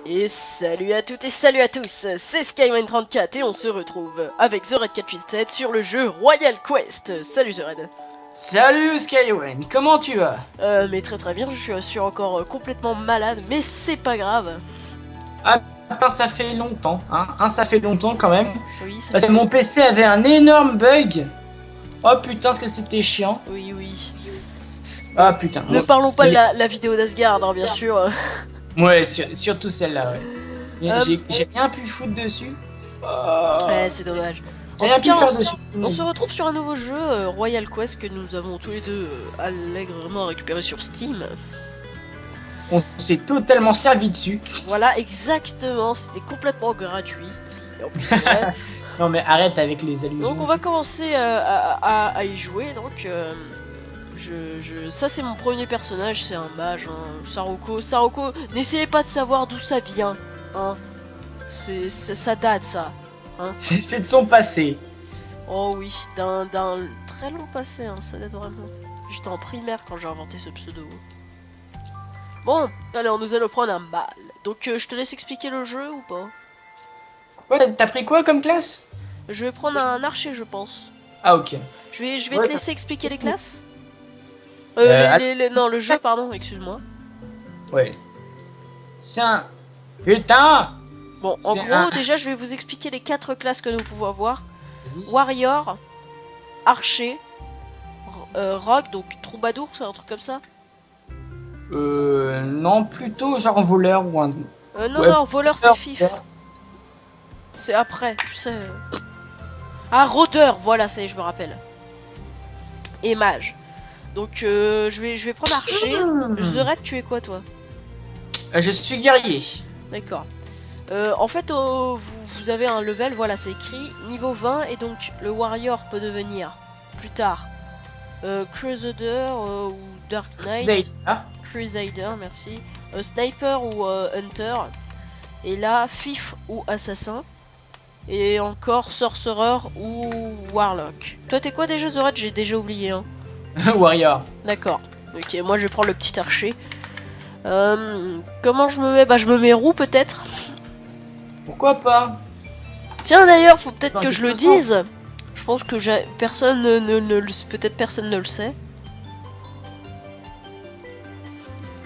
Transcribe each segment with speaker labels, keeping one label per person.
Speaker 1: Et salut à toutes et salut à tous, c'est Skyman34 et on se retrouve avec TheRed487 sur le jeu Royal Quest. Salut TheRed.
Speaker 2: Salut Skywen, comment tu vas?
Speaker 1: Mais très bien, je suis encore complètement malade, mais c'est pas grave.
Speaker 2: Ah, ça fait longtemps, hein, ça fait longtemps quand même.
Speaker 1: Oui, ça
Speaker 2: Parce
Speaker 1: fait...
Speaker 2: que mon PC avait un énorme bug. Oh putain, ce que c'était chiant.
Speaker 1: Oui.
Speaker 2: Ah putain.
Speaker 1: Ne parlons pas de la vidéo d'Asgard, hein, bien sûr.
Speaker 2: Ouais, surtout celle-là, ouais. J'ai rien pu foutre dessus.
Speaker 1: Ouais, c'est dommage.
Speaker 2: J'ai
Speaker 1: En
Speaker 2: rien
Speaker 1: tout
Speaker 2: pu
Speaker 1: cas,
Speaker 2: faire dessus.
Speaker 1: on se retrouve sur un nouveau jeu, Royal Quest, que nous avons tous les deux allègrement récupéré sur Steam.
Speaker 2: On s'est totalement servi dessus.
Speaker 1: Voilà, exactement, c'était complètement gratuit. Et en plus, c'est vrai.
Speaker 2: Non mais arrête avec les allusions.
Speaker 1: Donc on va commencer à y jouer, donc... ça c'est mon premier personnage, c'est un mage, hein. Saroko, n'essayez pas de savoir d'où ça vient, hein. Ça date, ça. Hein.
Speaker 2: C'est de son passé.
Speaker 1: Oh oui, d'un très long passé, hein, ça date vraiment. J'étais en primaire quand j'ai inventé ce pseudo. Bon, allez, nous allons prendre un mâle. Donc je te laisse expliquer le jeu ou pas?
Speaker 2: Ouais, t'as pris quoi comme classe?
Speaker 1: Je vais prendre un archer, je pense.
Speaker 2: Ah ok.
Speaker 1: Je vais
Speaker 2: Ouais,
Speaker 1: te laisser expliquer les classes. Non, le jeu, pardon, excuse-moi.
Speaker 2: Ouais. C'est un... Putain.
Speaker 1: Bon, en
Speaker 2: C'est
Speaker 1: gros, déjà, je vais vous expliquer les 4 classes que nous pouvons avoir.
Speaker 2: Vas-y.
Speaker 1: Warrior, Archer, Rogue, donc Troubadour, c'est un truc comme ça.
Speaker 2: Non, plutôt genre voleur ou un...
Speaker 1: Non,
Speaker 2: Ouais,
Speaker 1: non, voleur, c'est fif. C'est après, tu sais. Ah, rôdeur, voilà, ça y est, je me rappelle. Et mage. Donc, je vais prendre Archer. Zered, tu es quoi, toi?
Speaker 2: Je suis guerrier.
Speaker 1: D'accord. En fait, vous avez un level, voilà, c'est écrit niveau 20, et donc le warrior peut devenir plus tard Crusader ou Dark Knight. Crusader, merci. Sniper ou Hunter. Et là, Fif ou Assassin. Et encore Sorcerer ou Warlock. Toi, t'es quoi déjà, Zoret? J'ai déjà oublié. Hein.
Speaker 2: Warrior.
Speaker 1: D'accord. Ok, moi je vais prendre le petit archer. Comment je me mets? Bah, je me mets roux peut-être.
Speaker 2: Pourquoi pas?
Speaker 1: Tiens, d'ailleurs, faut peut-être
Speaker 2: Enfin,
Speaker 1: que je le dise. Je pense que personne peut-être personne ne le sait.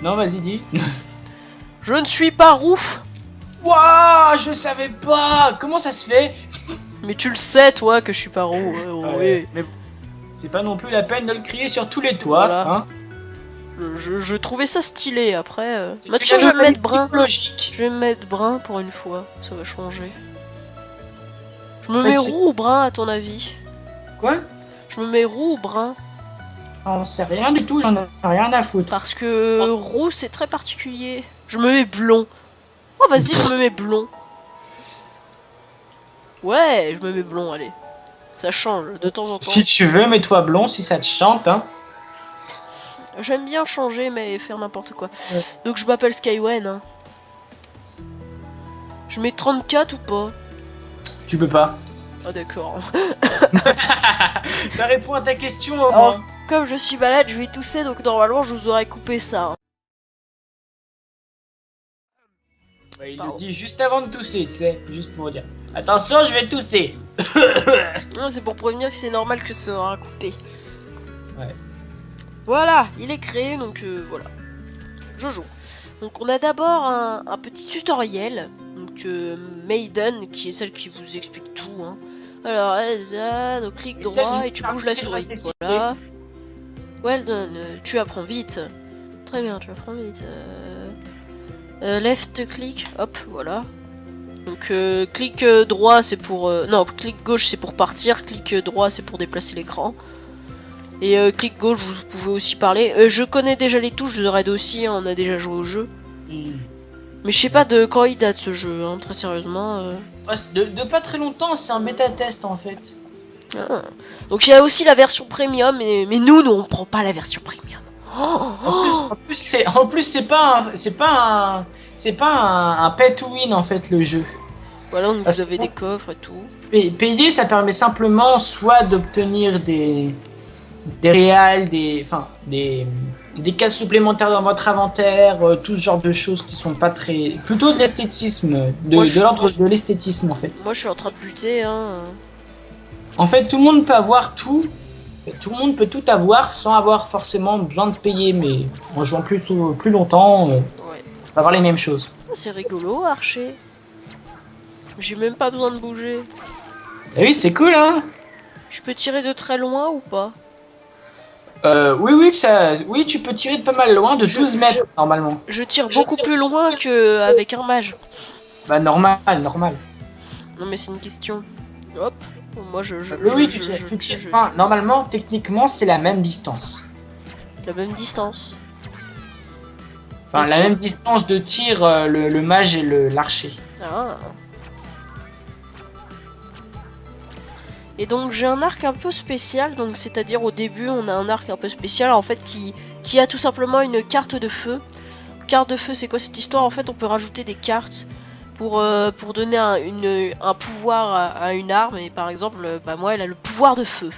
Speaker 2: Non, vas-y, dis.
Speaker 1: Je ne suis pas roux.
Speaker 2: Waouh, je savais pas. Comment ça se fait?
Speaker 1: Mais tu le sais, toi, que je suis pas roux.
Speaker 2: Ouais, mais c'est pas non plus la peine de le crier sur tous les toits.
Speaker 1: Voilà.
Speaker 2: Hein.
Speaker 1: Je trouvais ça stylé, après...
Speaker 2: C'est
Speaker 1: Bah tiens, je vais me mettre brun.
Speaker 2: logique.
Speaker 1: Je vais me mettre brun pour une fois. Ça va changer. Je me mets roux ou brun, à ton avis?
Speaker 2: Quoi?
Speaker 1: Je me mets roux ou brun?
Speaker 2: On sait rien du tout, j'en ai rien à foutre.
Speaker 1: Parce que roux, c'est très particulier. Je me mets blond. Oh, vas-y, je me mets blond. Ouais, je me mets blond, allez. Ça change de temps en temps.
Speaker 2: Si tu veux, mets-toi blond si ça te chante, hein.
Speaker 1: J'aime bien changer, mais faire n'importe quoi.
Speaker 2: Ouais.
Speaker 1: Donc je m'appelle Skywen. Hein. Je mets 34 ou pas?
Speaker 2: Tu peux pas.
Speaker 1: Ah d'accord.
Speaker 2: Ça répond à ta question au
Speaker 1: Alors,
Speaker 2: moins.
Speaker 1: comme je suis malade, je vais tousser, donc normalement je vous aurais coupé ça. Hein.
Speaker 2: Ouais, il
Speaker 1: Pardon.
Speaker 2: le dit juste avant de tousser, tu sais, juste pour dire. Attention, je vais tousser.
Speaker 1: C'est pour prévenir que c'est normal que ça aura coupé.
Speaker 2: Ouais.
Speaker 1: Voilà, il est créé, donc voilà. Je joue. Donc on a d'abord un petit tutoriel. Donc Maiden, qui est celle qui vous explique tout. Hein. Alors, donc clic droit et tu bouges la souris. Voilà. Well done, tu apprends vite. Très bien, tu apprends vite. Left click, hop, voilà. Donc clic droit c'est pour... non, clic gauche c'est pour partir, clic droit c'est pour déplacer l'écran. Et clic gauche vous pouvez aussi parler. Je connais déjà les touches de Red aussi, hein, on a déjà joué au jeu. Mais je sais pas de quand il date ce jeu, hein, très sérieusement.
Speaker 2: De pas très longtemps, c'est un bêta test en fait.
Speaker 1: Ah. Donc il y a aussi la version premium, mais nous on prend pas la version premium.
Speaker 2: En plus c'est pas un pay to win en fait le jeu.
Speaker 1: Voilà, donc vous avez des coffres et tout.
Speaker 2: Payer ça permet simplement soit d'obtenir des réals, des des cases supplémentaires dans votre inventaire, tout ce genre de choses qui sont pas très... Plutôt de l'esthétisme, de l'ordre de l'esthétisme en fait.
Speaker 1: Moi je suis en train de buter, hein.
Speaker 2: En fait, tout le monde peut avoir tout. Tout le monde peut tout avoir sans avoir forcément besoin de payer, mais en jouant plus longtemps,
Speaker 1: Ouais.
Speaker 2: on va avoir les mêmes choses.
Speaker 1: Ah, c'est rigolo, Archer. J'ai même pas besoin de bouger.
Speaker 2: Et oui, c'est cool, hein.
Speaker 1: Je peux tirer de très loin ou pas?
Speaker 2: Oui, tu peux tirer de pas mal loin, de 12 mètres, normalement.
Speaker 1: Je tire beaucoup plus loin qu'avec un mage.
Speaker 2: Bah, normal.
Speaker 1: Non mais c'est une question. Hop. Moi
Speaker 2: Oui, tu tires. Enfin, normalement, techniquement, c'est la même distance.
Speaker 1: La même distance.
Speaker 2: Enfin, la même distance de tir, le mage et l'archer.
Speaker 1: Ah. Et donc j'ai un arc un peu spécial, donc c'est-à-dire au début on a un arc un peu spécial en fait qui a tout simplement une carte de feu. Carte de feu, c'est quoi cette histoire? En fait on peut rajouter des cartes pour donner un pouvoir à une arme, et par exemple bah moi elle a le pouvoir de feu.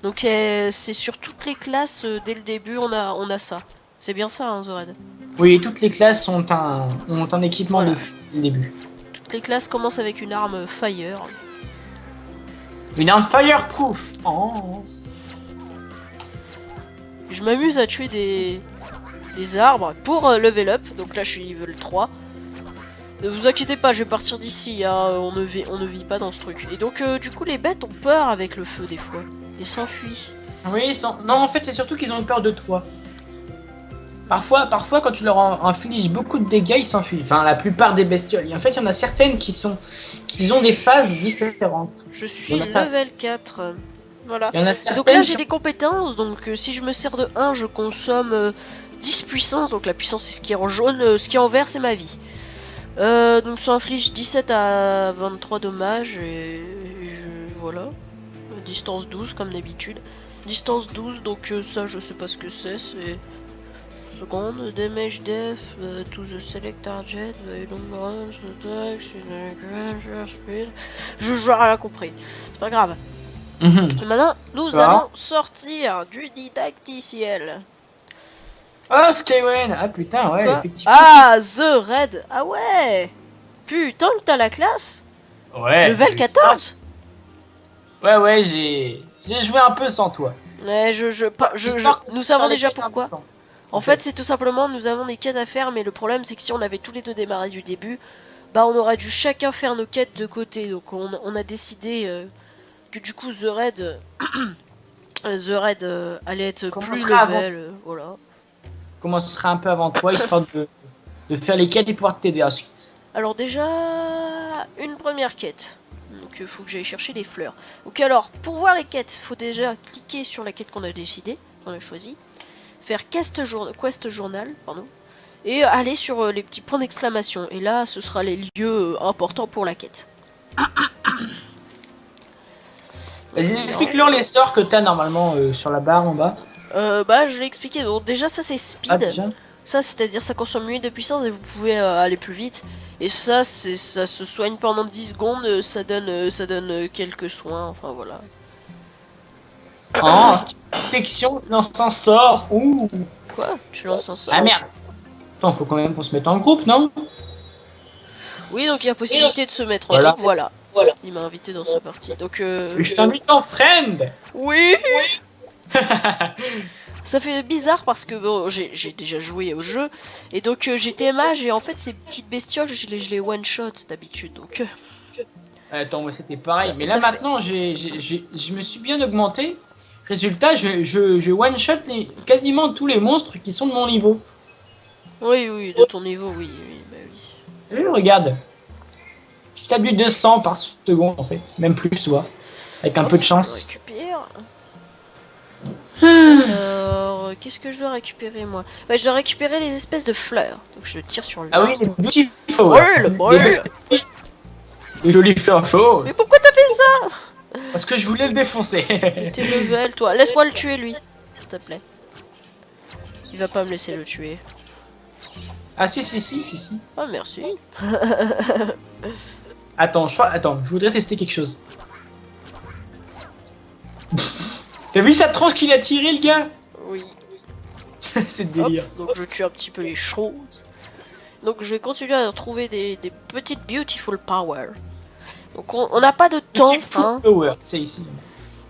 Speaker 1: Donc c'est sur toutes les classes, dès le début on a ça. C'est bien ça, hein, Zored?
Speaker 2: Oui, toutes les classes ont un équipement de feu dès le début.
Speaker 1: Toutes les classes commencent avec une arme fire.
Speaker 2: Une arme fireproof. Oh.
Speaker 1: Je m'amuse à tuer des arbres pour level up. Donc là je suis level 3. Ne vous inquiétez pas, je vais partir d'ici, hein. On ne vit pas dans ce truc. Et donc du coup les bêtes ont peur avec le feu des fois. Ils s'enfuient.
Speaker 2: Oui, non, en fait c'est surtout qu'ils ont peur de toi. Parfois quand tu leur infliges beaucoup de dégâts, ils s'enfuient. Enfin, la plupart des bestioles. Et en fait, il y en a certaines qui ont des phases différentes.
Speaker 1: Je suis level 4. Voilà. Donc là, j'ai des compétences. Donc si je me sers de 1, je consomme 10 puissance. Donc la puissance, c'est ce qui est en jaune. Ce qui est en vert, c'est ma vie. Donc ça inflige 17 à 23 dommages. Et voilà. Distance 12, comme d'habitude. Distance 12, donc ça, je sais pas ce que c'est. C'est... Seconde, damage death to the select target by long range attacks in speed. Je rien compris. C'est pas grave. Et maintenant, nous allons sortir du didacticiel.
Speaker 2: Oh, Skywen. Ah putain, ouais,
Speaker 1: quoi?
Speaker 2: effectivement.
Speaker 1: Ah, The Red. Ah ouais. Putain que t'as la classe.
Speaker 2: Ouais.
Speaker 1: Level 14.
Speaker 2: Ouais, j'ai joué un peu sans toi.
Speaker 1: Ouais, nous savons déjà pourquoi. En fait, c'est tout simplement, nous avons des quêtes à faire, mais le problème, c'est que si on avait tous les deux démarré du début, bah on aurait dû chacun faire nos quêtes de côté. Donc on a décidé que du coup, The Red, allait être plus level, voilà.
Speaker 2: Commencera un peu avant toi, histoire de faire les quêtes et pouvoir t'aider ensuite.
Speaker 1: Alors déjà, une première quête. Donc il faut que j'aille chercher des fleurs. Donc alors, pour voir les quêtes, il faut déjà cliquer sur la quête qu'on a décidé, qu'on a choisi. Faire quest journal, pardon, et aller sur les petits points d'exclamation. Et là, ce sera les lieux importants pour la quête.
Speaker 2: Vas-y, explique-leur les sorts que t'as normalement sur la barre en bas.
Speaker 1: Bah, je l'ai expliqué. Donc déjà, ça c'est speed.
Speaker 2: Ah,
Speaker 1: ça, c'est-à-dire ça consomme 8 de puissance et vous pouvez aller plus vite. Et ça, ça se soigne pendant 10 secondes. Ça donne quelques soins. Enfin voilà.
Speaker 2: Oh, protection, je lance un sort. Ouh.
Speaker 1: Quoi? Tu lances un sort?
Speaker 2: Ah merde. Attends, faut quand même qu'on se mette en groupe, non?
Speaker 1: Oui, donc il y a possibilité de se mettre en groupe, voilà. Il m'a invité dans sa partie. Donc
Speaker 2: je t'invite en friend.
Speaker 1: Oui. Ça fait bizarre parce que bon, j'ai déjà joué au jeu. Et donc j'étais mage et en fait ces petites bestioles, je les one shot d'habitude. Donc
Speaker 2: attends, moi c'était pareil. Mais là maintenant, je me suis bien augmenté. Résultat, je one-shot quasiment tous les monstres qui sont de mon niveau.
Speaker 1: Oui, de ton niveau, oui, bah oui.
Speaker 2: T'as vu, regarde. Je tape du 200 par seconde en fait. Même plus, soit. Avec un peu de chance.
Speaker 1: Je récupère. Alors, qu'est-ce que je dois récupérer moi? Ouais, je dois récupérer les espèces de fleurs. Donc je tire sur le.
Speaker 2: Ah oui, les petits
Speaker 1: brûle.
Speaker 2: Les jolies fleurs chaudes.
Speaker 1: Mais pourquoi t'as fait ça?
Speaker 2: Parce que je voulais le défoncer.
Speaker 1: T'es level, toi. Laisse-moi le tuer, lui. S'il te plaît. Il va pas me laisser le tuer.
Speaker 2: Ah si.
Speaker 1: Ah, merci.
Speaker 2: Attends, je voudrais tester quelque chose. T'as vu sa tranche qu'il a tiré, le gars?
Speaker 1: Oui.
Speaker 2: C'est
Speaker 1: Hop,
Speaker 2: délire.
Speaker 1: donc je tue un petit peu les choses. Donc je vais continuer à trouver des petites beautiful power. Donc on n'a pas de temps,
Speaker 2: Petit full
Speaker 1: hein.
Speaker 2: power, c'est ici.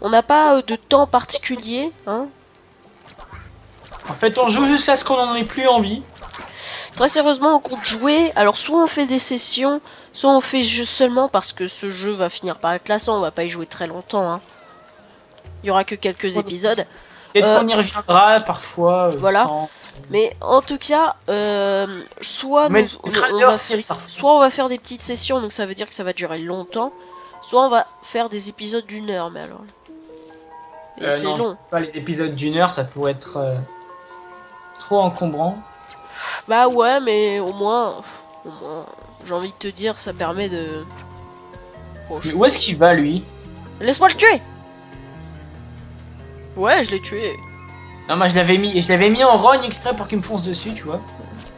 Speaker 1: On n'a pas de temps particulier, hein.
Speaker 2: En fait, on joue jusqu'à ce qu'on en ait plus envie.
Speaker 1: Très sérieusement, on compte jouer. Alors soit on fait des sessions, soit on fait juste seulement parce que ce jeu va finir par être lassant. On va pas y jouer très longtemps, hein. Il y aura que quelques épisodes.
Speaker 2: Peut-être qu'on y reviendra parfois.
Speaker 1: Voilà.
Speaker 2: sans-
Speaker 1: Mais en tout cas, soit,
Speaker 2: Mais
Speaker 1: soit on va faire des petites sessions, donc ça veut dire que ça va durer longtemps. Soit on va faire des épisodes d'1 heure, mais alors... Et c'est
Speaker 2: non,
Speaker 1: long.
Speaker 2: pas les épisodes d'1 heure, ça pourrait être trop encombrant.
Speaker 1: Bah ouais, mais au moins j'ai envie de te dire, ça permet de... Oh,
Speaker 2: Mais où est-ce qu'il va, lui?
Speaker 1: Laisse-moi le tuer. Ouais, je l'ai tué.
Speaker 2: Non, moi je l'avais mis en rogne exprès pour qu'il me fonce dessus, tu vois.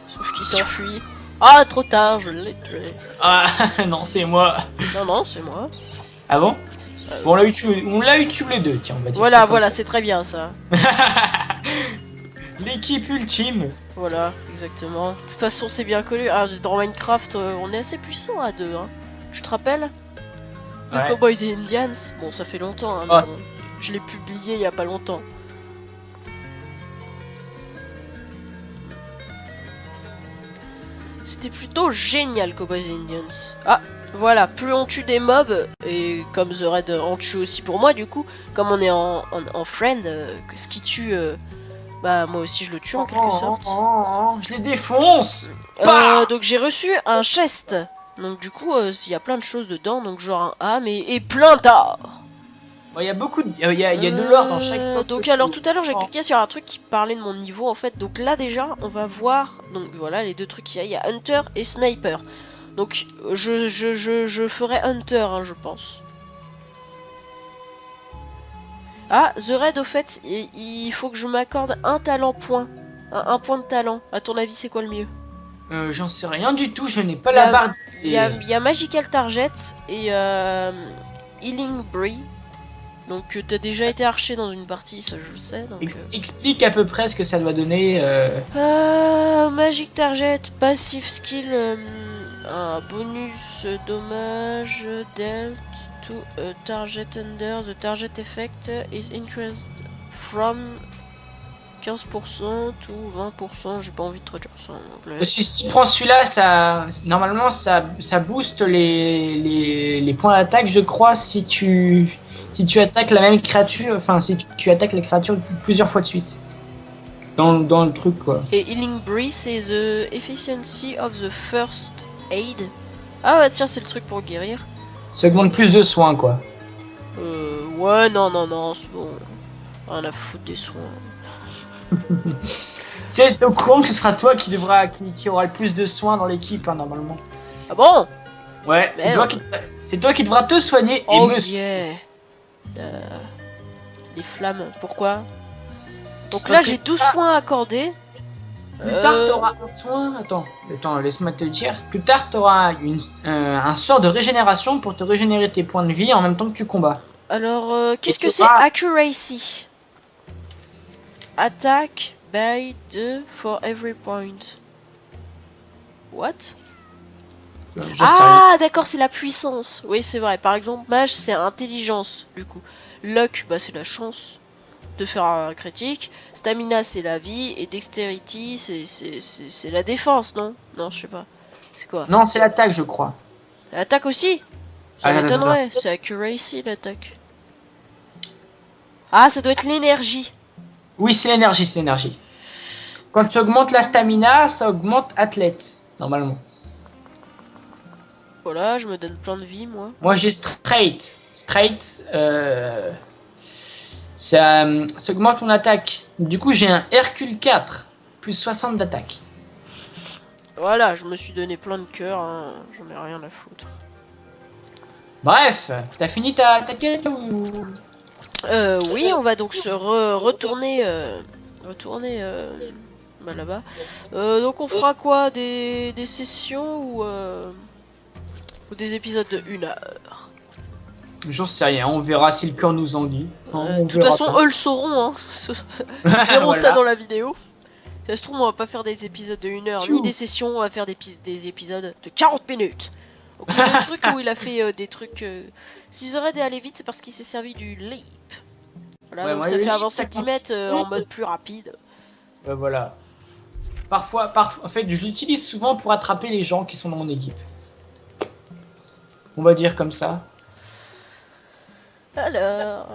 Speaker 1: Sauf qu'il s'enfuit. Ah, trop tard, je l'ai tué.
Speaker 2: Ah, non, c'est moi.
Speaker 1: Non, c'est moi.
Speaker 2: Ah bon? Bon, on l'a eu tous les deux, tiens, on va dire.
Speaker 1: Voilà,
Speaker 2: ça comme
Speaker 1: voilà,
Speaker 2: ça.
Speaker 1: c'est très bien ça.
Speaker 2: L'équipe ultime.
Speaker 1: Voilà, exactement. De toute façon, c'est bien connu. Ah, dans Minecraft, on est assez puissant à deux. Hein. Tu te rappelles de
Speaker 2: Ouais.
Speaker 1: Cowboys et Indians? Bon, ça fait longtemps. Hein,
Speaker 2: Oh,
Speaker 1: mais bon, je l'ai publié il y a pas longtemps. C'était plutôt génial, Cowboys et Indians. Ah, voilà, plus on tue des mobs, et comme The Red en tue aussi pour moi, du coup, comme on est en friend, ce qui tue, bah moi aussi je le tue en quelque sorte.
Speaker 2: Je les défonce.
Speaker 1: Donc j'ai reçu un chest. Donc du coup, il y a plein de choses dedans, donc genre un âme et plein d'or.
Speaker 2: Bon, il y a beaucoup de... Il y a de l'or dans chaque poste
Speaker 1: Donc
Speaker 2: que
Speaker 1: alors
Speaker 2: tu-
Speaker 1: tout à l'heure j'ai cliqué sur un truc qui parlait de mon niveau en fait. Donc là déjà on va voir. Donc voilà les deux trucs qu'il y a. Il y a Hunter et Sniper. Donc je ferai Hunter hein, je pense. Ah The Red au fait il faut que je m'accorde un talent point. Un point de talent. À ton avis c'est quoi le mieux?
Speaker 2: J'en sais rien du tout, je n'ai pas
Speaker 1: Il y a-
Speaker 2: la barre.
Speaker 1: Il y a Magical Target et Healing Bree. Donc t'as déjà été archer dans une partie, ça je le sais. Donc,
Speaker 2: Explique à peu près ce que ça doit donner.
Speaker 1: Magic Target, Passive Skill, un bonus dommage dealt to a target under the target effect is increased from 15% to 20%. J'ai pas envie de traduire ça en anglais.
Speaker 2: Si tu prends celui-là, normalement ça booste les points d'attaque, je crois, si tu attaques la même créature, enfin si tu attaques les créatures plusieurs fois de suite. Dans le truc quoi.
Speaker 1: Et Healing Breeze, c'est the efficiency of the first aid. Ah ouais, tiens, c'est le truc pour guérir.
Speaker 2: Ça augmente plus de soins quoi.
Speaker 1: Ouais, non, c'est bon. Rien à foutre des soins.
Speaker 2: Tu sais, t'es au courant que ce sera toi qui aura le plus de soins dans l'équipe hein, normalement.
Speaker 1: Ah bon?
Speaker 2: Ouais, c'est toi qui devras te soigner et
Speaker 1: Oh
Speaker 2: me
Speaker 1: yeah. Les flammes, pourquoi? Donc
Speaker 2: Parce
Speaker 1: là,
Speaker 2: que-
Speaker 1: j'ai 12 points accordés.
Speaker 2: Plus tard, t'auras un soin. Attends, laisse-moi te le dire. Plus tard, t'auras un sort de régénération pour te régénérer tes points de vie en même temps que tu combats.
Speaker 1: Alors, qu'est-ce que
Speaker 2: tu
Speaker 1: c'est
Speaker 2: auras-
Speaker 1: accuracy? Attack by 2 for every point. What?
Speaker 2: Je sais rien.
Speaker 1: Ah, d'accord, c'est la puissance. Oui, c'est vrai. Par exemple, mage, c'est intelligence, du coup. Luck, bah, c'est la chance de faire un critique. Stamina, c'est la vie. Et dexterity, c'est la défense, non? Non, je sais pas. C'est quoi?
Speaker 2: Non, c'est l'attaque, je crois.
Speaker 1: L'attaque aussi? Ça
Speaker 2: Ah, non,
Speaker 1: m'étonnerait. C'est accuracy, l'attaque. Ah, ça doit être l'énergie.
Speaker 2: Oui, c'est l'énergie. Quand tu augmentes la stamina, ça augmente athlète, normalement.
Speaker 1: Voilà, je me donne plein de vie, moi.
Speaker 2: Moi, j'ai straight. Ça augmente mon attaque. Du coup, j'ai un Hercule 4, plus 60 d'attaque.
Speaker 1: Voilà, je me suis donné plein de cœurs. Hein. J'en ai rien à foutre.
Speaker 2: Bref, t'as fini ta quête ou...
Speaker 1: Oui, on va donc se retourner bah, là-bas. Donc on fera quoi, des sessions ou des épisodes de 1 heure?
Speaker 2: J'en sais rien, on verra si le cœur nous en dit.
Speaker 1: De toute façon, eux le sauront, hein. Ils verront ça
Speaker 2: Voilà.
Speaker 1: dans la vidéo. Ça se trouve, on va pas faire des épisodes de 1 heure, ni des sessions, on va faire des épisodes de 40 minutes. Donc le truc où il a fait des trucs... S'ils auraient allé vite, c'est parce qu'il s'est servi du leap. Voilà,
Speaker 2: Ouais,
Speaker 1: donc
Speaker 2: moi,
Speaker 1: ça
Speaker 2: le
Speaker 1: fait
Speaker 2: leap,
Speaker 1: avancer
Speaker 2: ça
Speaker 1: 10 mètres en mode plus rapide.
Speaker 2: Voilà. Parfois, en fait, je l'utilise souvent pour attraper les gens qui sont dans mon équipe. On va dire comme ça.
Speaker 1: Alors,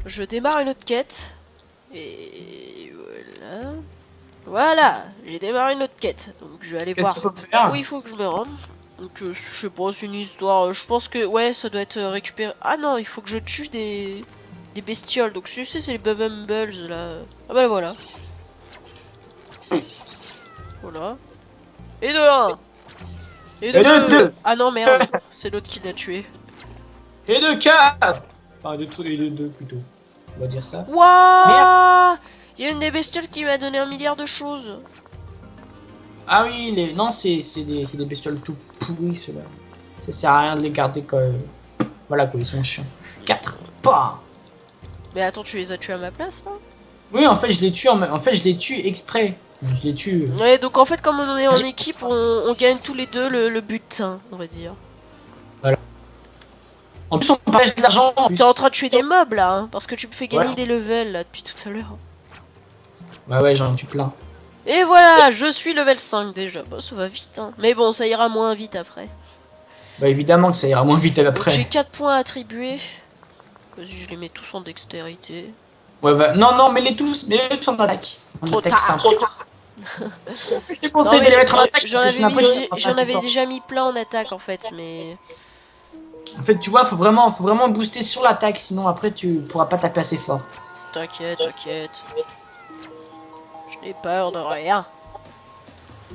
Speaker 1: je démarre une autre quête. Et voilà. Voilà, j'ai démarré une autre quête. Donc je vais aller
Speaker 2: Qu'est-ce
Speaker 1: voir
Speaker 2: qu'il faut faire?
Speaker 1: où il faut que je me rende. Donc je sais pas, c'est une histoire. Je pense que ouais, ça doit être récupéré. Ah non, il faut que je tue des bestioles. Donc je sais, c'est les Bumbles là. Ah bah voilà. Voilà. Et de 1. Et de
Speaker 2: Et de
Speaker 1: 2.
Speaker 2: deux.
Speaker 1: Ah non, merde, c'est l'autre qui l'a tué.
Speaker 2: Et de 4. Enfin, et de 2 plutôt. On va dire ça.
Speaker 1: Wouah! Il y a une des bestioles qui m'a donné 1 milliard de choses.
Speaker 2: Ah oui, non, c'est des bestioles tout pourris, ceux-là. Ça sert à rien de les garder comme... Voilà quoi, ils sont chiants. 4. Pas.
Speaker 1: Mais attends, tu les as tués à ma place là?
Speaker 2: Oui, en fait, je les tue, en fait, je les tue exprès. Je les tue...
Speaker 1: Ouais, donc en fait, comme on est en équipe, on gagne tous les deux le butin, on va dire.
Speaker 2: En plus, on partage de l'argent. en plus.
Speaker 1: T'es en train de tuer des mobs là, hein, parce que tu me fais gagner
Speaker 2: Ouais.
Speaker 1: des levels là depuis tout à l'heure.
Speaker 2: Ouais, j'en tue plein.
Speaker 1: Et voilà, je suis level 5 déjà. Bah, ça va vite, hein. Mais bon, ça ira moins vite après.
Speaker 2: Bah, évidemment que ça ira moins vite
Speaker 1: Donc
Speaker 2: après.
Speaker 1: j'ai 4 points attribués. Vas-y, je les mets tous en dextérité.
Speaker 2: Ouais, bah, non, mais les tous en attaque. En
Speaker 1: Trop
Speaker 2: attaque
Speaker 1: tard.
Speaker 2: simple. Je te
Speaker 1: Non,
Speaker 2: conseille de
Speaker 1: mais
Speaker 2: les mettre en attaque.
Speaker 1: j'en
Speaker 2: parce que
Speaker 1: avais,
Speaker 2: sinon, après,
Speaker 1: j'en
Speaker 2: c'est
Speaker 1: avais
Speaker 2: fort.
Speaker 1: déjà mis plein en attaque en fait, mais...
Speaker 2: En fait, tu vois, faut vraiment booster sur l'attaque, sinon après tu pourras pas taper assez fort.
Speaker 1: T'inquiète, t'inquiète. Je n'ai peur de rien.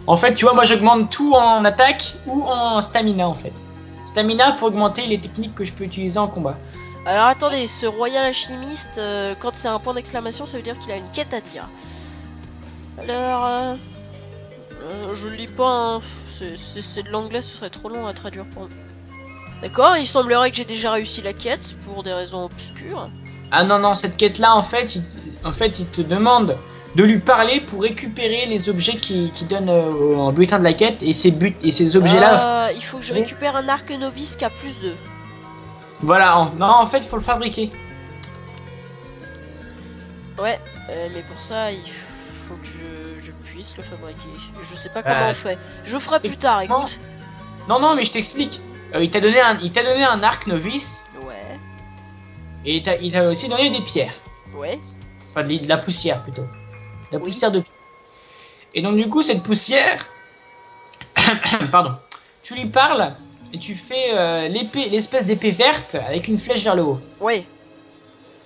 Speaker 2: En fait, tu vois, moi j'augmente tout en attaque ou en stamina en fait. Stamina pour augmenter les techniques que je peux utiliser en combat.
Speaker 1: Alors attendez, ce royal alchimiste, quand c'est un point d'exclamation, ça veut dire qu'il a une quête à dire. Alors... je lis pas, hein. C'est de l'anglais, ce serait trop long à traduire pour moi. D'accord, il semblerait que j'ai déjà réussi la quête pour des raisons obscures.
Speaker 2: Ah non, cette quête là en fait, il te demande de lui parler pour récupérer les objets qui donnent en butin de la quête et ces objets là.
Speaker 1: Il faut que je récupère un arc novice qui a plus de...
Speaker 2: Voilà, non en fait il faut le fabriquer.
Speaker 1: Ouais, mais pour ça il faut que je puisse le fabriquer. Je sais pas comment on fait. Je ferai plus tard, écoute.
Speaker 2: Non, mais je t'explique. Il t'a donné un arc novice
Speaker 1: Ouais,
Speaker 2: et il t'a aussi donné des pierres.
Speaker 1: ouais.
Speaker 2: Enfin, de la poussière plutôt. De la
Speaker 1: Oui.
Speaker 2: poussière de pierre. Et donc du coup cette poussière, pardon, tu lui parles et tu fais l'espèce d'épée verte avec une flèche vers le haut.
Speaker 1: Ouais.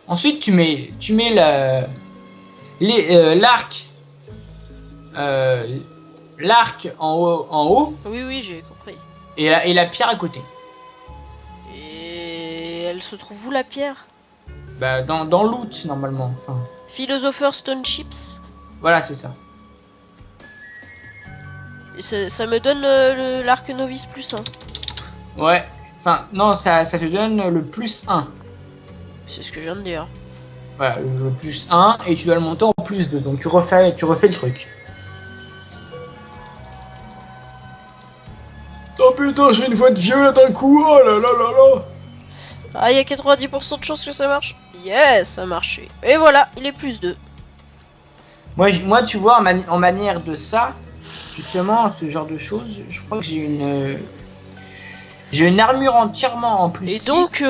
Speaker 2: Ensuite tu mets l'arc en haut
Speaker 1: Oui, j'ai compris.
Speaker 2: et la pierre à côté.
Speaker 1: Et elle se trouve où la pierre?
Speaker 2: Bah dans l'out normalement. Enfin,
Speaker 1: Philosopher Stone Chips.
Speaker 2: voilà c'est ça.
Speaker 1: Et ça me donne l'arc novice plus 1.
Speaker 2: Ouais. Enfin non ça te donne le plus 1.
Speaker 1: C'est ce que je viens de dire.
Speaker 2: Voilà, le plus 1 et tu dois le monter en plus 2. Donc tu refais le truc. Oh putain, j'ai une voix de vieux là d'un coup. Oh là là là là.
Speaker 1: Ah, il y a 90% de chances que ça marche. Yes, ça a marché. Et voilà, il est plus 2.
Speaker 2: Moi tu vois, en manière de ça, justement, ce genre de choses, je crois que j'ai une armure entièrement en plus.
Speaker 1: Et
Speaker 2: 6,
Speaker 1: donc,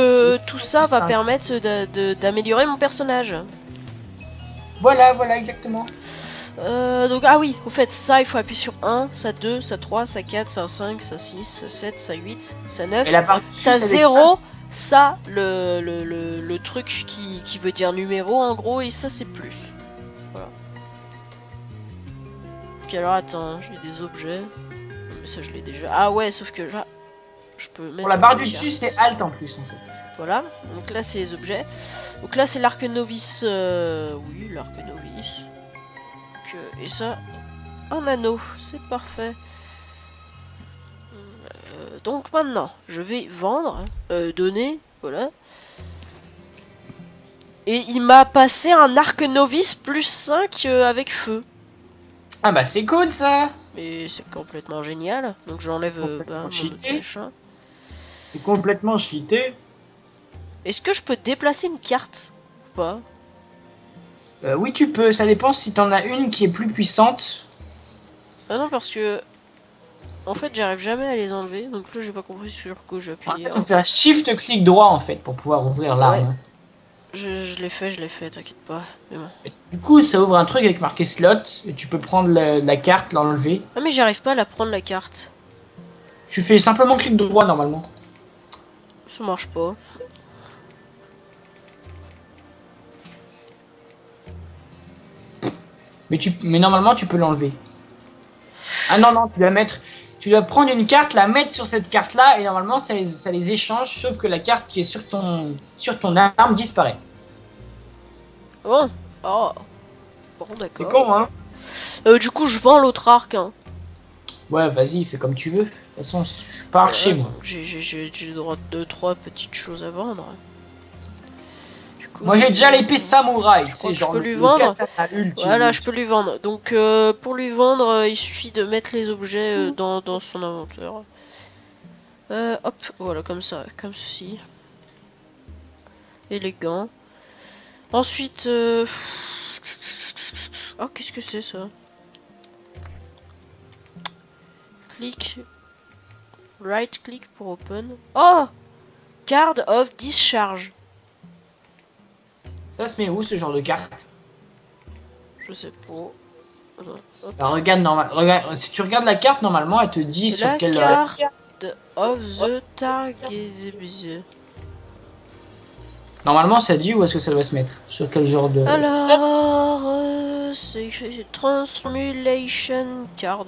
Speaker 1: tout ça
Speaker 2: plus
Speaker 1: va
Speaker 2: 5.
Speaker 1: permettre d'améliorer mon personnage.
Speaker 2: Voilà, exactement.
Speaker 1: Donc, ah oui, au fait, ça, il faut appuyer sur 1, ça 2, ça 3, ça 4, ça 5, ça 6, ça 7, ça 8, ça 9,
Speaker 2: Et la partie
Speaker 1: ça 0, ça, le truc qui veut dire numéro, en gros, et ça, c'est plus. Voilà. Ok, alors, attends, j'ai des objets. Mais ça, je l'ai déjà. Ah ouais, sauf que là, je peux mettre...
Speaker 2: Pour la barre du dessus, c'est Alt en plus, en fait.
Speaker 1: Voilà, donc là, c'est les objets. Donc là, c'est l'arc novice. Oui, l'arc novice. Et ça, un anneau, c'est parfait. Donc maintenant, je vais vendre, donner, voilà. Et il m'a passé un arc novice plus 5 avec feu.
Speaker 2: Ah bah c'est cool ça.
Speaker 1: Mais c'est complètement génial. Donc j'enlève
Speaker 2: Complètement
Speaker 1: mon
Speaker 2: cheaté.
Speaker 1: machin.
Speaker 2: C'est complètement cheaté.
Speaker 1: Est-ce que je peux déplacer une carte ou pas?
Speaker 2: Oui tu peux, ça dépend si t'en as une qui est plus puissante.
Speaker 1: Ah non, parce que en fait j'arrive jamais à les enlever. Donc là j'ai pas compris sur quoi
Speaker 2: En
Speaker 1: j'appuie.
Speaker 2: fait, on fait un shift clic droit en fait pour pouvoir ouvrir l'arme.
Speaker 1: Je l'ai fait, t'inquiète pas. Mais bon.
Speaker 2: Et du coup, ça ouvre un truc avec marqué slot et tu peux prendre la carte, l'enlever.
Speaker 1: Ah mais j'arrive pas à la prendre la carte.
Speaker 2: Tu fais simplement clic droit normalement.
Speaker 1: Ça marche pas.
Speaker 2: Mais normalement tu peux l'enlever. Ah non non, tu dois mettre, tu dois prendre une carte, la mettre sur cette carte là et normalement ça les échange, sauf que la carte qui est sur ton arme disparaît.
Speaker 1: Bon. Oh. Bon
Speaker 2: C'est
Speaker 1: d'accord.
Speaker 2: con hein.
Speaker 1: Du coup je vends l'autre arc. Hein.
Speaker 2: Ouais vas-y, fais comme tu veux. De toute façon, je suis pas archer moi.
Speaker 1: J'ai le droit de 2-3 petites choses à vendre. Du coup,
Speaker 2: Moi j'ai déjà l'épée samouraï,
Speaker 1: crois
Speaker 2: c'est
Speaker 1: que je
Speaker 2: genre
Speaker 1: peux lui vendre.
Speaker 2: katana ultime.
Speaker 1: Voilà, je peux lui vendre. Donc pour lui vendre, il suffit de mettre les objets dans son inventaire. Hop, voilà, comme ça, comme ceci. Élégant. Ensuite, oh, qu'est-ce que c'est ça? Clic. Right click pour open. Oh! Card of discharge.
Speaker 2: Ça se met où ce genre de carte?
Speaker 1: Je sais pas. Attends, hop.
Speaker 2: Alors, regarde, si tu regardes la carte, normalement, elle te dit sur
Speaker 1: La
Speaker 2: quelle.
Speaker 1: carte of the target.
Speaker 2: Normalement, ça dit où est-ce que ça doit se mettre? Sur quel genre de.
Speaker 1: Alors, c'est Transmulation Card.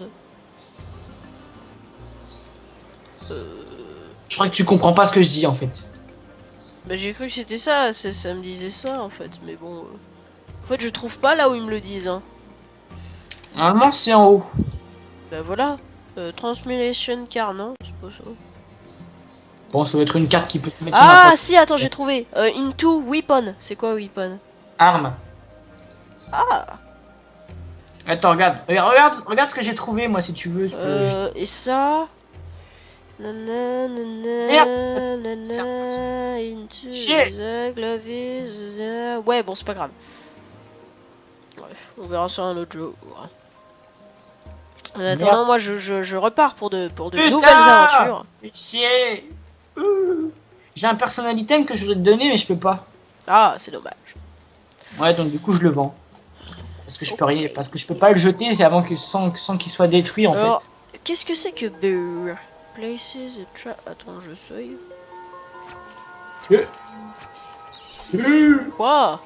Speaker 2: Je crois que tu comprends pas ce que je dis en fait.
Speaker 1: Bah, j'ai cru que c'était ça, ça me disait ça en fait, mais bon. En fait, je trouve pas là où ils me le disent. Hein.
Speaker 2: Normalement, c'est en haut.
Speaker 1: Bah voilà. Transmulation Card, non? C'est pas ça.
Speaker 2: Bon, ça doit être une carte qui peut se mettre
Speaker 1: Ah,
Speaker 2: sur n'importe
Speaker 1: si, attends, j'ai trouvé. Into Weapon. C'est quoi Weapon?
Speaker 2: arme.
Speaker 1: Ah!
Speaker 2: Attends, regarde ce que j'ai trouvé moi si tu veux.
Speaker 1: Et ça. Nana, nana, nana, into
Speaker 2: Chier.
Speaker 1: the glavis. Ouais, bon, c'est pas grave. Bref, on verra sur un autre jeu. En attendant, moi je repars pour de
Speaker 2: Putain,
Speaker 1: nouvelles aventures.
Speaker 2: fais chier. J'ai un personnel item que je voudrais te donner mais je peux pas.
Speaker 1: Ah, c'est dommage.
Speaker 2: Ouais, donc du coup je le vends. Parce que je peux rien, parce que je peux pas le jeter, c'est avant que sans qu'il soit détruit en
Speaker 1: Alors,
Speaker 2: fait.
Speaker 1: qu'est-ce que c'est que Bear? Places a trap. Attends, je sais. Quoi?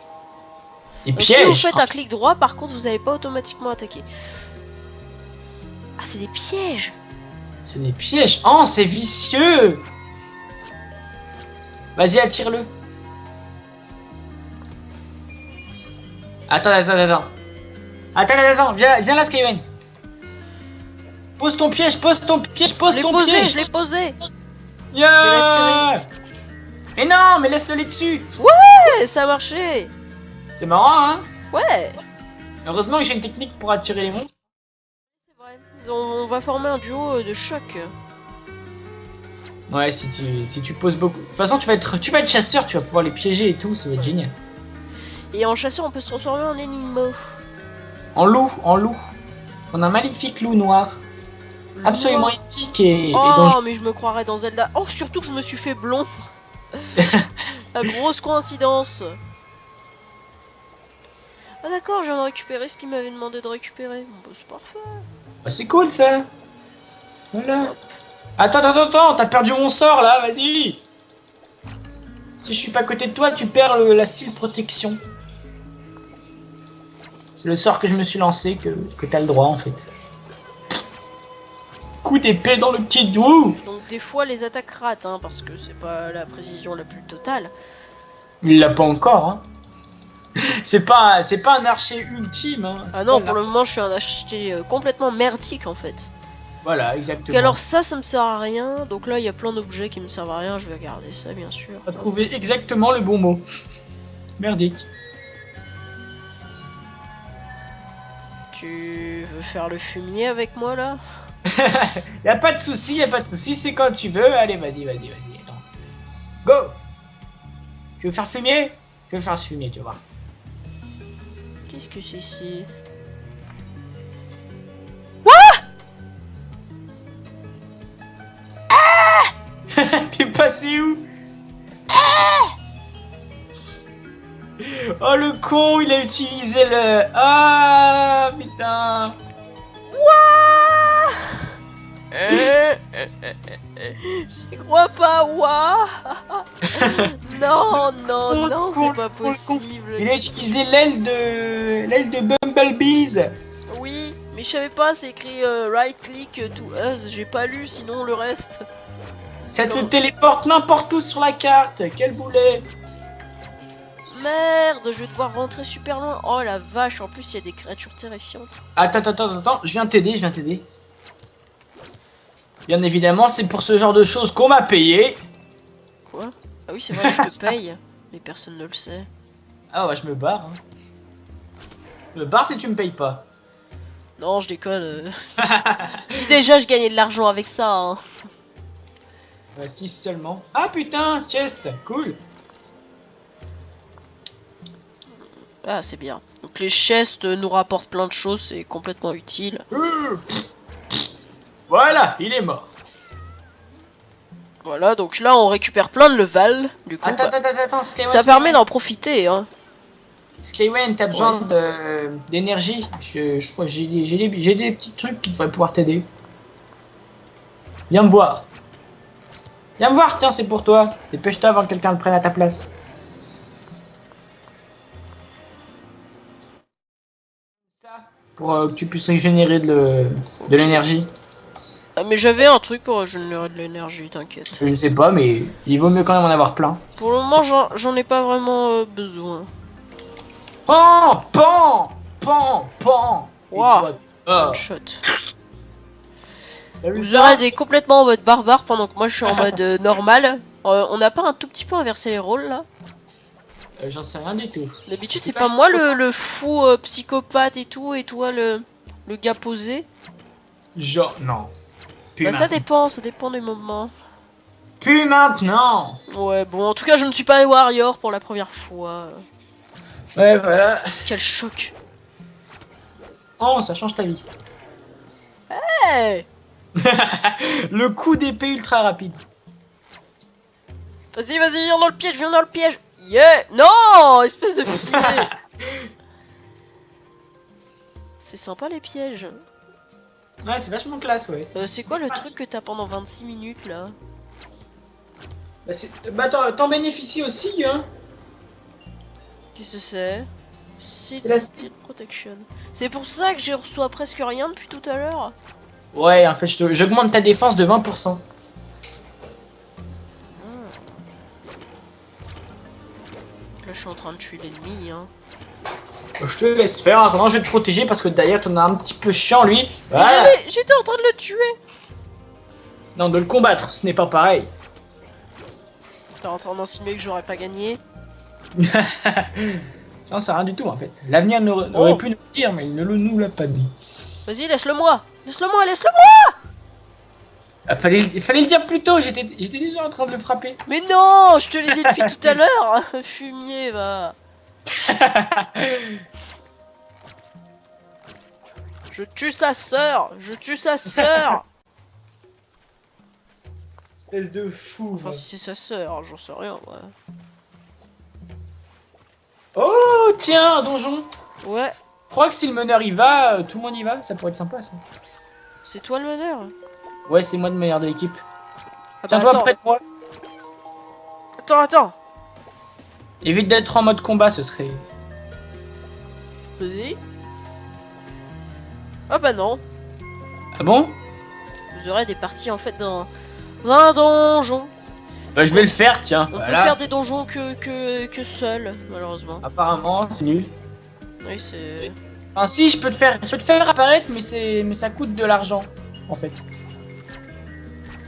Speaker 2: Et
Speaker 1: Donc, si vous
Speaker 2: piège.
Speaker 1: faites un clic droit, par contre, vous n'allez pas automatiquement attaquer. Ah, c'est des pièges.
Speaker 2: C'est des pièges. Oh, c'est vicieux. Vas-y, attire-le. Attends, viens là, Skywen. Pose ton piège, pose ton piège.
Speaker 1: Je l'ai posé.
Speaker 2: Yeah. Mais non, mais laisse-le dessus.
Speaker 1: Ouais, ça a marché.
Speaker 2: C'est marrant, hein.
Speaker 1: Ouais.
Speaker 2: Heureusement que j'ai une technique pour attirer les monstres.
Speaker 1: C'est vrai. On va former un duo de choc.
Speaker 2: Ouais, si tu poses beaucoup. De toute façon, tu vas être chasseur, tu vas pouvoir les piéger et tout, ça va être génial.
Speaker 1: Et en chasseur, on peut se transformer en ennemi.
Speaker 2: En loup. On a un magnifique loup noir. Absolument épique et
Speaker 1: Oh,
Speaker 2: dangereux.
Speaker 1: mais je me croirais dans Zelda. Oh, surtout que je me suis fait blond. La grosse coïncidence. Ah d'accord, je viens de récupérer ce qu'il m'avait demandé de récupérer. Bon, bah, c'est parfait.
Speaker 2: Bah, c'est cool ça. Voilà. Attends, t'as perdu mon sort là, vas-y. Si je suis pas à côté de toi, tu perds la style protection. C'est le sort que je me suis lancé que t'as le droit en fait. Coup d'épée dans le petit doux.
Speaker 1: Donc des fois les attaques ratent, hein, parce que c'est pas la précision la plus totale.
Speaker 2: Il l'a pas encore, hein. C'est pas un archer ultime, hein.
Speaker 1: Ah non, pour le moment je suis un acheté complètement merdique en fait.
Speaker 2: Voilà, exactement.
Speaker 1: Donc, alors ça me sert à rien. Donc là il y a plein d'objets qui me servent à rien, je vais garder ça bien sûr.
Speaker 2: On a trouvé exactement le bon mot. Merdique.
Speaker 1: Tu veux faire le fumier avec moi là?
Speaker 2: Y a pas de souci, c'est quand tu veux. Allez, vas-y, attends. Go! Tu veux faire fumier? Je vais faire fumier, tu vois.
Speaker 1: Qu'est-ce que c'est ici?
Speaker 2: T'es passé où? Oh le con, il a utilisé le... Ah putain.
Speaker 1: J'y crois pas, ouah. Non, c'est pas possible.
Speaker 2: Il a utilisé l'aile de Bumblebees.
Speaker 1: Oui, mais je savais pas, c'est écrit right click to us, j'ai pas lu sinon le reste.
Speaker 2: Ça te téléporte n'importe où sur la carte. Quel boulet.
Speaker 1: Merde, je vais devoir rentrer super loin. Oh la vache, en plus il y a des créatures terrifiantes.
Speaker 2: Attends, je viens t'aider. Bien évidemment, c'est pour ce genre de choses qu'on m'a payé.
Speaker 1: Quoi? Ah oui, c'est vrai, je te paye, mais personne ne le sait.
Speaker 2: Ah ouais, je me barre. Hein. Je me barre si tu me payes pas.
Speaker 1: Non, je déconne. Si déjà je gagnais de l'argent avec ça, hein.
Speaker 2: 6 seulement. Ah putain, chest, cool.
Speaker 1: Ah, c'est bien. Donc les chests nous rapportent plein de choses, c'est complètement utile.
Speaker 2: Voilà, il est mort.
Speaker 1: Voilà, donc là on récupère plein de level. Du coup,
Speaker 2: Attends, Skyway,
Speaker 1: ça permet d'en profiter, hein.
Speaker 2: Skyway, t'as besoin d'énergie. Je crois que j'ai des petits trucs qui devraient pouvoir t'aider. Viens me voir. Viens me voir, tiens, c'est pour toi. Dépêche-toi avant que quelqu'un le prenne à ta place. Ça, pour que tu puisses générer de l'énergie.
Speaker 1: Ah, mais j'avais un truc pour générer de l'énergie, t'inquiète.
Speaker 2: Je sais pas, mais il vaut mieux quand même en avoir plein.
Speaker 1: Pour le moment, j'en ai pas vraiment besoin.
Speaker 2: Pan.
Speaker 1: Wow. One shot. Vous aurez des complètement en mode barbare pendant que moi je suis en mode normal. On n'a pas un tout petit peu inversé les rôles là?
Speaker 2: J'en sais rien du tout.
Speaker 1: D'habitude c'est pas moi le fou psychopathe et toi le gars posé.
Speaker 2: Genre, non.
Speaker 1: Bah ça dépend des moments.
Speaker 2: Plus maintenant.
Speaker 1: Ouais, bon, en tout cas je ne suis pas warrior pour la première fois.
Speaker 2: Ouais, voilà.
Speaker 1: Quel choc.
Speaker 2: Oh, ça change ta vie.
Speaker 1: Hey.
Speaker 2: Le coup d'épée ultra rapide.
Speaker 1: Vas-y, viens dans le piège. Yeah. Non, espèce de filet. C'est sympa les pièges.
Speaker 2: Ouais, c'est vachement classe, ouais.
Speaker 1: C'est quoi le truc que t'as pendant 26 minutes là?
Speaker 2: Bah t'en bénéficies aussi, hein.
Speaker 1: Qu'est-ce que c'est? Steel Protection. C'est pour ça que je reçois presque rien depuis tout à l'heure.
Speaker 2: Ouais, en fait, j'augmente ta défense de 20%.
Speaker 1: Là, je suis en train de tuer l'ennemi, hein.
Speaker 2: Je te laisse faire, attends, je vais te protéger parce que d'ailleurs, t'en as un petit peu chiant, lui. Voilà.
Speaker 1: J'étais en train de le tuer.
Speaker 2: Non, de le combattre, ce n'est pas pareil.
Speaker 1: T'es en train d'insinuer que j'aurais pas gagné?
Speaker 2: Non, c'est rien du tout, en fait. L'avenir aurait pu nous le dire, mais il ne nous l'a pas dit.
Speaker 1: Vas-y, laisse-le-moi.
Speaker 2: Ah, il fallait le dire plus tôt, j'étais déjà en train de le frapper.
Speaker 1: Mais non, je te l'ai dit depuis tout à l'heure. Fumier, va. Je tue sa sœur.
Speaker 2: Espèce de fou.
Speaker 1: Enfin, si c'est sa sœur, j'en sais rien, ouais.
Speaker 2: Oh, tiens, un donjon.
Speaker 1: Ouais.
Speaker 2: Je crois que si le meneur y va, tout le monde y va, ça pourrait être sympa, ça.
Speaker 1: C'est toi le meneur?
Speaker 2: Ouais, c'est moi le meilleur de l'équipe.
Speaker 1: Ah
Speaker 2: Tiens,
Speaker 1: bah,
Speaker 2: toi, prête-moi.
Speaker 1: Attends.
Speaker 2: Évite d'être en mode combat, ce serait...
Speaker 1: Vas-y. Ah bah non.
Speaker 2: Ah bon?
Speaker 1: Vous aurez des parties en fait dans un donjon.
Speaker 2: Bah je vais le faire, tiens.
Speaker 1: On peut faire des donjons que seul, malheureusement.
Speaker 2: Apparemment, c'est nul.
Speaker 1: Oui, c'est...
Speaker 2: Enfin si, je peux te faire apparaître, mais ça coûte de l'argent, en fait.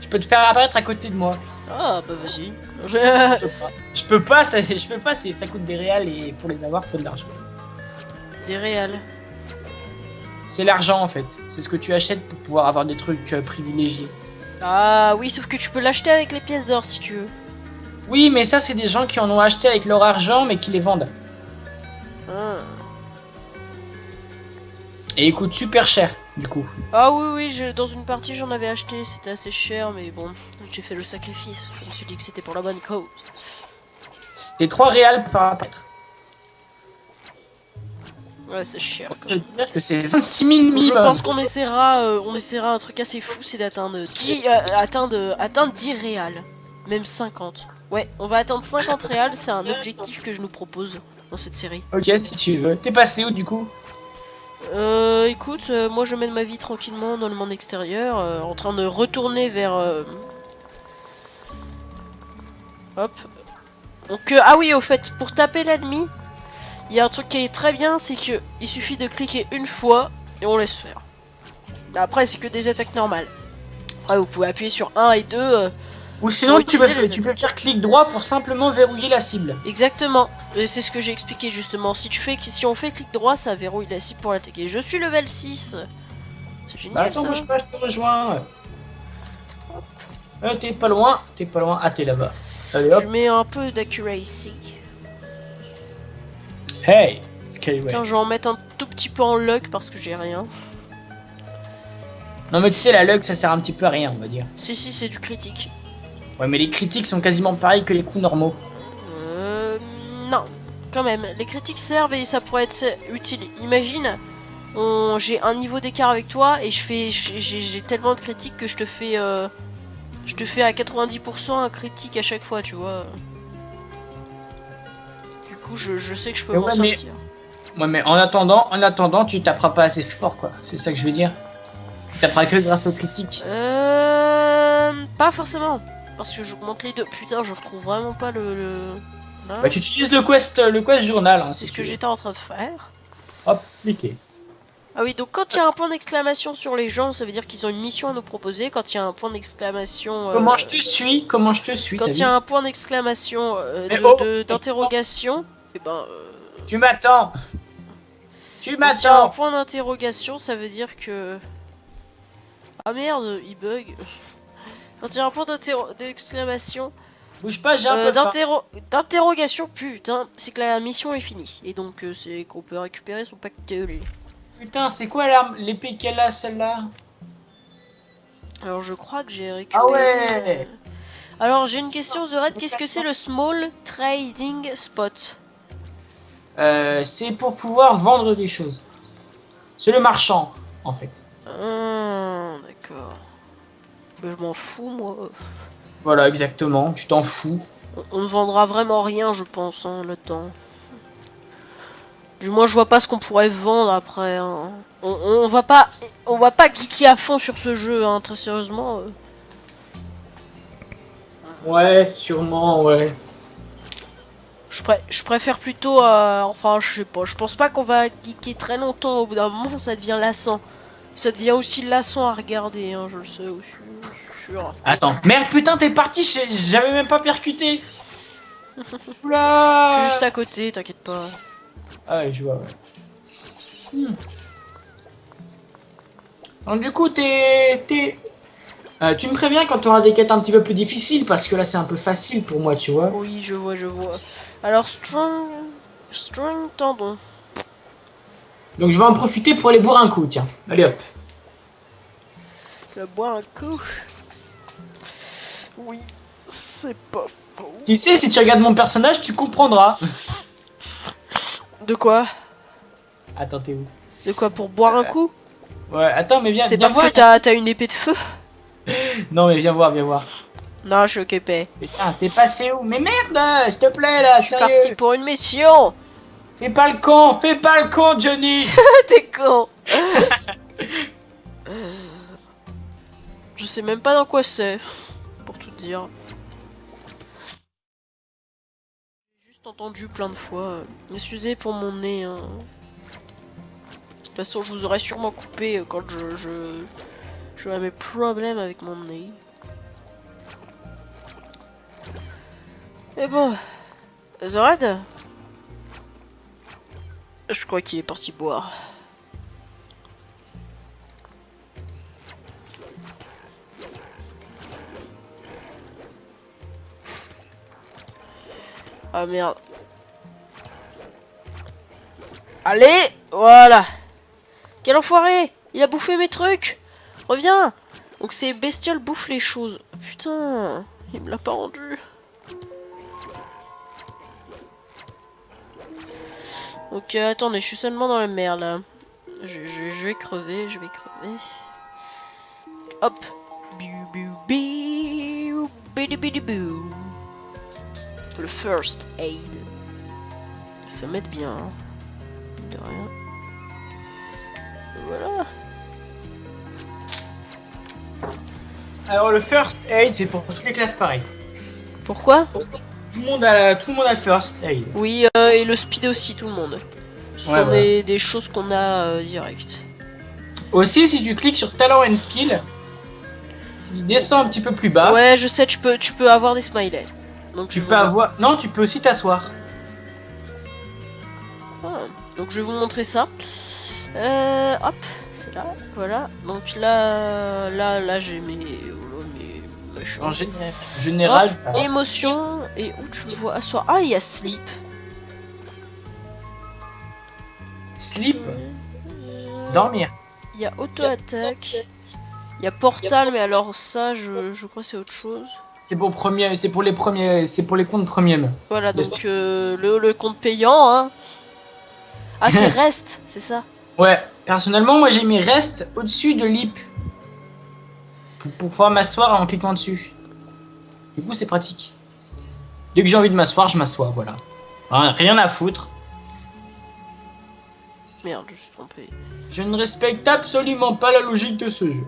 Speaker 2: Je peux te faire apparaître à côté de moi.
Speaker 1: Ah bah vas-y.
Speaker 2: Je peux pas, ça coûte des réals et pour les avoir, faut de l'argent.
Speaker 1: Des réals.
Speaker 2: C'est l'argent en fait. C'est ce que tu achètes pour pouvoir avoir des trucs privilégiés.
Speaker 1: Ah oui, sauf que tu peux l'acheter avec les pièces d'or si tu veux.
Speaker 2: Oui, mais ça, c'est des gens qui en ont acheté avec leur argent, mais qui les vendent.
Speaker 1: Ah.
Speaker 2: Et ils coûtent super cher, du coup.
Speaker 1: Ah oui, oui, dans une partie j'en avais acheté, c'était assez cher, mais bon, j'ai fait le sacrifice. Je me suis dit que c'était pour la bonne cause.
Speaker 2: C'était 3 réals pour faire apparaître.
Speaker 1: Ouais, c'est cher.
Speaker 2: Je veux dire que c'est 26 000
Speaker 1: Je
Speaker 2: minimum.
Speaker 1: pense qu'on essaiera un truc assez fou, c'est d'atteindre 10 réals. Même 50. Ouais, on va atteindre 50 réals, c'est un objectif que je nous propose dans cette série.
Speaker 2: Ok, si tu veux. T'es passé où, du coup?
Speaker 1: Écoute, moi je mène ma vie tranquillement dans le monde extérieur, en train de retourner vers... Hop. Donc, ah oui, au fait, pour taper l'ennemi, il y a un truc qui est très bien, c'est que il suffit de cliquer une fois et on laisse faire. Après, c'est que des attaques normales. Après, vous pouvez appuyer sur 1 et 2.
Speaker 2: Ou sinon, tu peux
Speaker 1: utiliser les
Speaker 2: faire clic droit pour simplement verrouiller la cible.
Speaker 1: Exactement. Et c'est ce que j'ai expliqué justement. Si on fait clic droit, ça verrouille la cible pour l'attaquer. Je suis level 6. C'est génial,
Speaker 2: Bah attends,
Speaker 1: ça.
Speaker 2: bouge pas, je te rejoins. T'es pas loin, Ah, t'es là-bas. Allez hop.
Speaker 1: Je mets un peu d'accuracy.
Speaker 2: Hey, Skyway.
Speaker 1: Tiens, je vais en mettre un tout petit peu en luck parce que j'ai rien.
Speaker 2: Non mais tu sais, la luck, ça sert un petit peu à rien, on va dire.
Speaker 1: Si, c'est du critique.
Speaker 2: Ouais, mais les critiques sont quasiment pareils que les coups normaux.
Speaker 1: Non. Quand même, les critiques servent et ça pourrait être utile. Imagine, j'ai un niveau d'écart avec toi et j'ai tellement de critiques que je te fais à 90% un critique à chaque fois, tu vois. Du coup, je sais que je peux m'en sortir.
Speaker 2: Ouais, mais en attendant, tu taperas pas assez fort, quoi. C'est ça que je veux dire. Tu taperas que grâce aux critiques.
Speaker 1: Pas forcément. Parce que j'augmente les deux. Putain, je retrouve vraiment pas le... Là.
Speaker 2: Bah, tu utilises le quest journal. Hein,
Speaker 1: c'est ce que j'étais en train de faire.
Speaker 2: Hop, cliquez.
Speaker 1: Ah oui, donc quand il y a un point d'exclamation sur les gens, ça veut dire qu'ils ont une mission à nous proposer. Quand il y a un point d'exclamation...
Speaker 2: Comment je te suis?
Speaker 1: Quand il y a un point d'exclamation d'interrogation, et ben...
Speaker 2: Tu m'attends.
Speaker 1: Quand il y a un point d'interrogation, ça veut dire que... Ah merde, il bug. Quand il y a un point d'exclamation...
Speaker 2: Bouge pas, j'ai un peu
Speaker 1: d'interrogation, putain, c'est que la mission est finie. Et donc, c'est qu'on peut récupérer son pactole.
Speaker 2: Putain, c'est quoi l'arme, l'épée qu'elle a, celle-là?
Speaker 1: Alors, je crois que j'ai récupéré...
Speaker 2: Ah ouais.
Speaker 1: Alors, j'ai une question, The Red, qu'est-ce que c'est le Small Trading Spot?
Speaker 2: C'est pour pouvoir vendre des choses. C'est le marchand, en fait.
Speaker 1: D'accord. Mais je m'en fous, moi.
Speaker 2: Voilà, exactement, tu t'en fous.
Speaker 1: On ne vendra vraiment rien, je pense, hein, là-dedans. Moi, je vois pas ce qu'on pourrait vendre après. Hein. On va pas geeker à fond sur ce jeu, hein, très sérieusement.
Speaker 2: Ouais, sûrement, ouais.
Speaker 1: Je préfère plutôt... enfin, je sais pas. Je pense pas qu'on va geeker très longtemps. Au bout d'un moment, ça devient lassant. Ça devient aussi lassant à regarder, hein, je le sais aussi. Je suis sûr.
Speaker 2: Attends, merde, putain, t'es parti, j'avais même pas percuté. Oula.
Speaker 1: Je suis juste à côté, t'inquiète pas.
Speaker 2: Ah ouais, je vois, ouais. Donc du coup, tu me préviens quand tu auras des quêtes un petit peu plus difficiles, parce que là, c'est un peu facile pour moi, tu vois.
Speaker 1: Oui, je vois. Alors, Strong tendon.
Speaker 2: Donc je vais en profiter pour aller boire un coup, tiens. Allez hop.
Speaker 1: Je vais boire un coup. Oui, c'est pas faux.
Speaker 2: Tu sais, si tu regardes mon personnage, tu comprendras.
Speaker 1: De quoi?
Speaker 2: Attends, t'es où?
Speaker 1: De quoi, pour boire un coup?
Speaker 2: Ouais, attends, mais viens.
Speaker 1: C'est
Speaker 2: viens
Speaker 1: parce
Speaker 2: voir.
Speaker 1: que t'as une épée de feu?
Speaker 2: Non, mais viens voir, viens voir.
Speaker 1: Non, je suis occupé.
Speaker 2: Putain, t'es passé où? Mais merde, s'il te plaît, là,
Speaker 1: Je suis
Speaker 2: sérieux.
Speaker 1: parti pour une mission.
Speaker 2: Fais pas le con, Johnny.
Speaker 1: T'es con. Je sais même pas dans quoi c'est, pour tout dire. J'ai juste entendu plein de fois. Excusez pour mon nez. Hein. De toute façon, je vous aurais sûrement coupé quand j'aurais mes problèmes avec mon nez. Mais bon, The Red, je crois qu'il est parti boire. Ah merde. Allez, voilà. Quel enfoiré! Il a bouffé mes trucs! Reviens! Donc ces bestioles bouffent les choses. Putain, il me l'a pas rendu. Ok, attendez, je suis seulement dans la merde là. Je vais crever, je vais crever. Hop. Biou, biou, biou, bidi, bidi, bou. Le first aid. Ça m'aide bien. Hein. De rien. Voilà.
Speaker 2: Alors le first aid c'est pour toutes les classes pareil.
Speaker 1: Pourquoi?
Speaker 2: Tout le monde a le first aid.
Speaker 1: Oui, et le speed aussi, tout le monde. Ce sont des choses qu'on a direct.
Speaker 2: Aussi, si tu cliques sur talent and skill, il descend un petit peu plus bas.
Speaker 1: Ouais, je sais, tu peux avoir des smileys. Donc
Speaker 2: Tu peux avoir. Non, tu peux aussi t'asseoir.
Speaker 1: Ah, donc je vais vous montrer ça. Hop, c'est là, voilà. Donc là j'ai mes machins.
Speaker 2: En général.
Speaker 1: Hop, émotion, et où tu le vois asseoir. Ah, il y a sleep.
Speaker 2: Sleep. Dormir.
Speaker 1: Il y a auto-attaque. Il y a portal, mais alors ça, je crois que c'est autre chose.
Speaker 2: C'est pour les premiers, c'est pour les comptes premium.
Speaker 1: Voilà, donc le compte payant, hein. Ah, c'est reste, c'est ça.
Speaker 2: Ouais, personnellement, moi j'ai mis reste au-dessus de lip. Pour pouvoir m'asseoir en cliquant dessus. Du coup, c'est pratique. Dès que j'ai envie de m'asseoir, je m'assois, voilà. Rien à foutre.
Speaker 1: Merde, je suis trompé.
Speaker 2: Je ne respecte absolument pas la logique de ce jeu.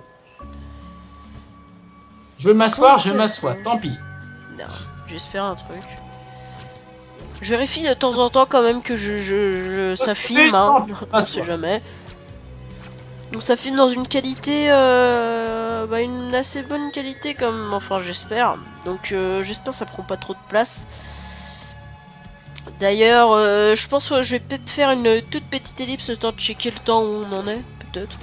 Speaker 2: Je veux m'asseoir, je m'assois, tant pis.
Speaker 1: Non, j'espère un truc. Je vérifie de temps en temps quand même que ça filme, hein. On sait jamais. Donc ça filme dans une qualité, une assez bonne qualité comme, enfin j'espère. Donc j'espère que ça prend pas trop de place. D'ailleurs, je pense que je vais peut-être faire une toute petite ellipse, le temps de checker le temps où on en est, peut-être.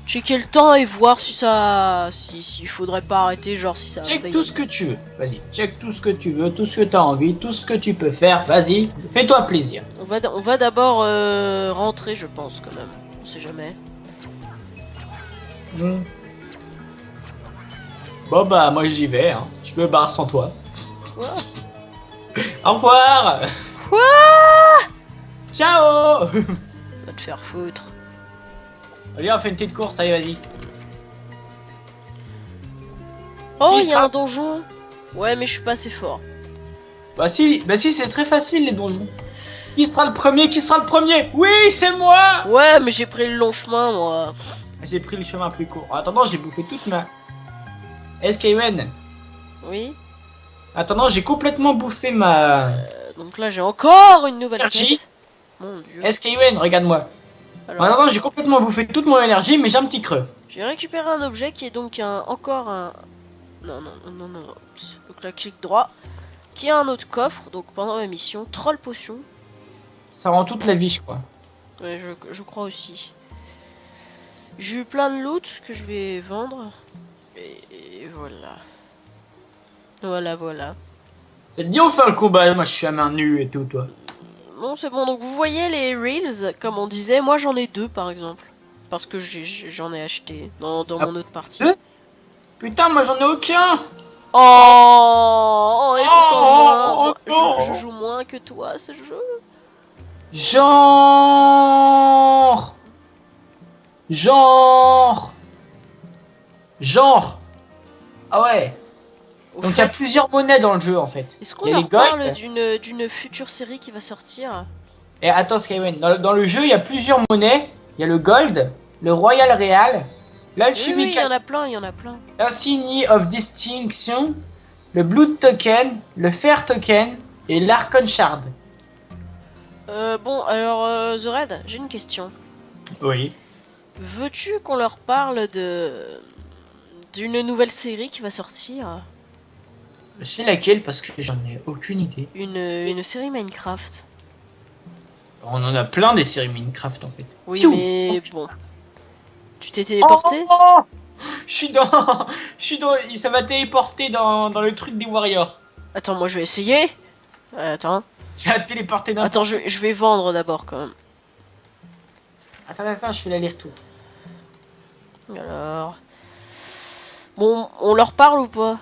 Speaker 1: Checker le temps et voir si ça, s'il faudrait pas arrêter, genre si ça.
Speaker 2: Check tout ce que tu veux, vas-y. Check tout ce que tu veux, tout ce que tu as envie, tout ce que tu peux faire, vas-y. Fais-toi plaisir.
Speaker 1: On va d'abord rentrer, je pense quand même. On sait jamais.
Speaker 2: Bon bah moi j'y vais, hein. Je me barre sans toi.
Speaker 1: Quoi?
Speaker 2: Au revoir.
Speaker 1: Quoi?
Speaker 2: Ciao.
Speaker 1: Va te faire foutre.
Speaker 2: Allez, on fait une petite course, allez vas-y.
Speaker 1: Oh, il y a un donjon. Ouais, mais je suis pas assez fort.
Speaker 2: Bah si, c'est très facile les donjons. Qui sera le premier? Qui sera le premier? Oui, c'est moi.
Speaker 1: Ouais, mais j'ai pris le long chemin, moi.
Speaker 2: J'ai pris le chemin plus court. En attendant, j'ai bouffé toute ma... SKN.
Speaker 1: Oui.
Speaker 2: Attendant, j'ai complètement bouffé ma...
Speaker 1: Donc là, j'ai encore une nouvelle quête. Mon dieu.
Speaker 2: SKN, regarde-moi.
Speaker 1: Alors,
Speaker 2: Attends, j'ai complètement bouffé toute mon énergie, mais j'ai un petit creux.
Speaker 1: j'ai récupéré un objet qui est donc encore un... Non. Oups. Donc là, clic droit. Qui a un autre coffre, donc pendant ma mission. Troll potion.
Speaker 2: Ça rend toute la vie, je crois.
Speaker 1: Ouais, je crois aussi. J'ai eu plein de loot que je vais vendre. Et voilà. Voilà.
Speaker 2: Ça te dit on fait un combat? Moi je suis à main nue et tout, toi.
Speaker 1: Bon, c'est bon, donc vous voyez les reels, comme on disait, moi j'en ai 2 par exemple. Parce que j'en ai acheté dans mon autre partie.
Speaker 2: Putain, moi j'en ai aucun.
Speaker 1: Oh, et pourtant je joue moins que toi ce jeu.
Speaker 2: Genre. Ah ouais. Donc il y a plusieurs monnaies dans le jeu en fait.
Speaker 1: Est-ce qu'on leur parle d'une future série qui va sortir?
Speaker 2: Et attends Skywin, dans le jeu il y a plusieurs monnaies. Il y a le gold, le royal real, l'alchimique,
Speaker 1: oui, il y en a plein.
Speaker 2: l'insigne of distinction, le blood token, le fair token et l'archon shard.
Speaker 1: Bon, alors The Red, j'ai une question.
Speaker 2: Oui.
Speaker 1: Veux-tu qu'on leur parle d'une nouvelle série qui va sortir?
Speaker 2: C'est laquelle parce que j'en ai aucune idée.
Speaker 1: Une série Minecraft.
Speaker 2: On en a plein des séries Minecraft en fait.
Speaker 1: Oui, mais bon. Tu t'es téléporté?
Speaker 2: Je suis dans... Ça m'a téléporté dans le truc des warriors.
Speaker 1: Attends, moi je vais essayer. Attends.
Speaker 2: J'ai à téléporter d'un.
Speaker 1: Attends, je vais vendre d'abord quand même.
Speaker 2: Attends, je fais l'aller-retour.
Speaker 1: Alors... Bon, on leur parle ou pas?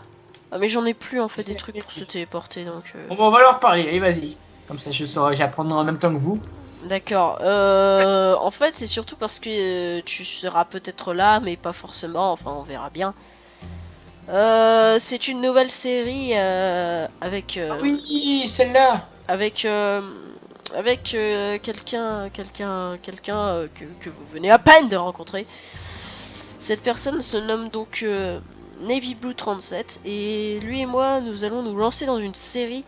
Speaker 1: Ah mais j'en ai plus en fait des trucs pour se téléporter donc...
Speaker 2: Bon, on va leur parler, allez, vas-y. Comme ça, je saurai, j'apprendrai en même temps que vous.
Speaker 1: D'accord. En fait, c'est surtout parce que tu seras peut-être là, mais pas forcément. Enfin, on verra bien. C'est une nouvelle série avec...
Speaker 2: Ah oui, celle-là.
Speaker 1: avec quelqu'un que vous venez à peine de rencontrer. Cette personne se nomme donc Navy Blue 37 et lui et moi nous allons nous lancer dans une série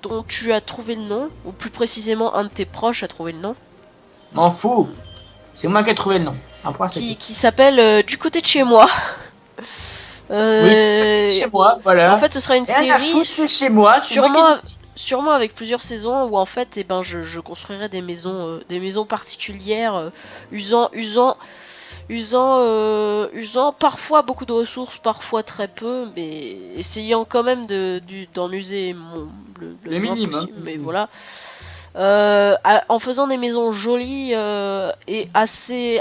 Speaker 1: dont tu as trouvé le nom, ou plus précisément un de tes proches a trouvé le nom,
Speaker 2: M'en fous. C'est moi qui ai trouvé le nom. Après, c'est
Speaker 1: qui s'appelle Du côté de chez moi.
Speaker 2: oui, chez moi, voilà.
Speaker 1: En fait, ce sera une
Speaker 2: Rien à
Speaker 1: série
Speaker 2: foutre, c'est chez moi. C'est moi
Speaker 1: sûrement,
Speaker 2: qui...
Speaker 1: sûrement avec plusieurs saisons où en fait, eh ben, je construirai des maisons particulières, usant parfois beaucoup de ressources, parfois très peu, mais essayant quand même d'en user le moins
Speaker 2: minimum.
Speaker 1: possible. Mais voilà. En faisant des maisons jolies et assez